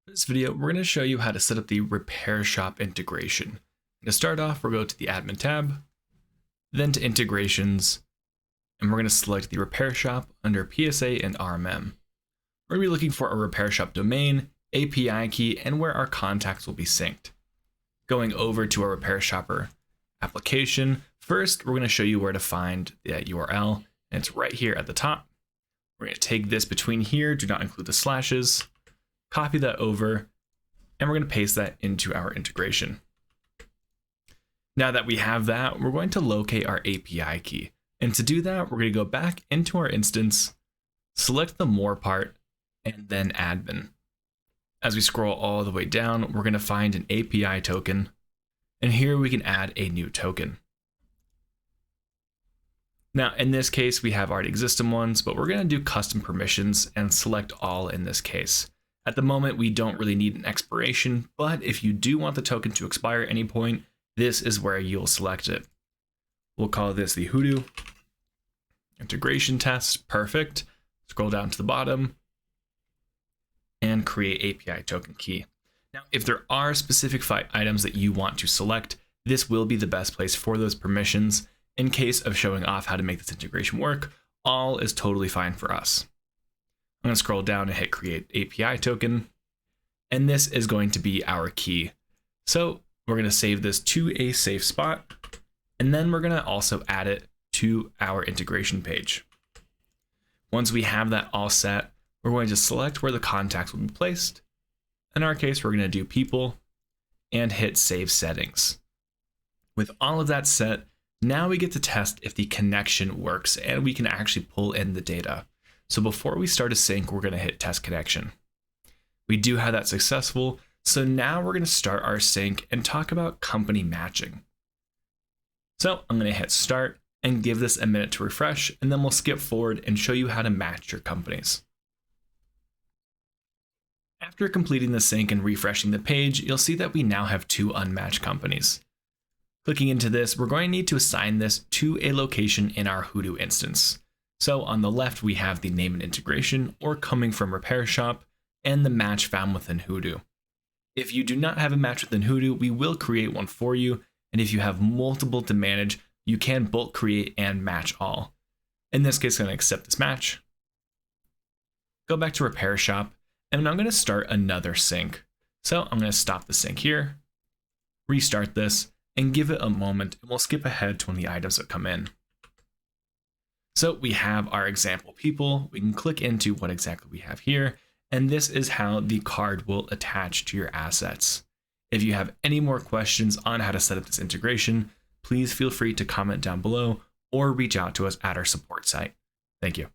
For this video, we're going to show you how to set up the RepairShopr integration. To start off, we'll go to the Admin tab, then to Integrations, and we're going to select the RepairShopr under PSA and RMM. We're going to be looking for a RepairShopr domain, API key, and where our contacts will be synced. Going over to our RepairShopr application, first we're going to show you where to find that URL, and it's right here at the top. We're going to take this between here, do not include the slashes, copy that over, and we're going to paste that into our integration. Now that we have that, we're going to locate our API key. And to do that, we're going to go back into our instance, select the More part, and then Admin. As we scroll all the way down, we're going to find an API token, and here we can add a new token. Now, in this case, we have already existing ones, but we're going to do custom permissions and select all in this case. At the moment, we don't really need an expiration, but if you do want the token to expire at any point, this is where you'll select it. We'll call this the Hudu integration test. Perfect. Scroll down to the bottom and create API token key. Now, if there are specific items that you want to select, this will be the best place for those permissions. In case of showing off how to make this integration work, all is totally fine for us. I'm going to scroll down and hit create API token, and this is going to be our key. So we're going to save this to a safe spot, and then we're going to also add it to our integration page. Once we have that all set, we're going to select where the contacts will be placed. In our case, we're going to do people and hit save settings. With all of that set, now we get to test if the connection works and we can actually pull in the data. So before we start a sync, we're going to hit test connection. We do have that successful. So now we're going to start our sync and talk about company matching. So I'm going to hit start and give this a minute to refresh, and then we'll skip forward and show you how to match your companies. After completing the sync and refreshing the page, you'll see that we now have two unmatched companies. Clicking into this, we're going to need to assign this to a location in our Hudu instance. So on the left, we have the name and integration, or coming from RepairShopr, and the match found within Hudu. If you do not have a match within Hudu, we will create one for you. And if you have multiple to manage, you can bulk create and match all. In this case, I'm going to accept this match. Go back to RepairShopr, and I'm going to start another sync. So I'm going to stop the sync here, restart this, and give it a moment, and we'll skip ahead to when the items that come in. So we have our example people. We can click into what exactly we have here, and this is how the card will attach to your assets. If you have any more questions on how to set up this integration, please feel free to comment down below or reach out to us at our support site. Thank you.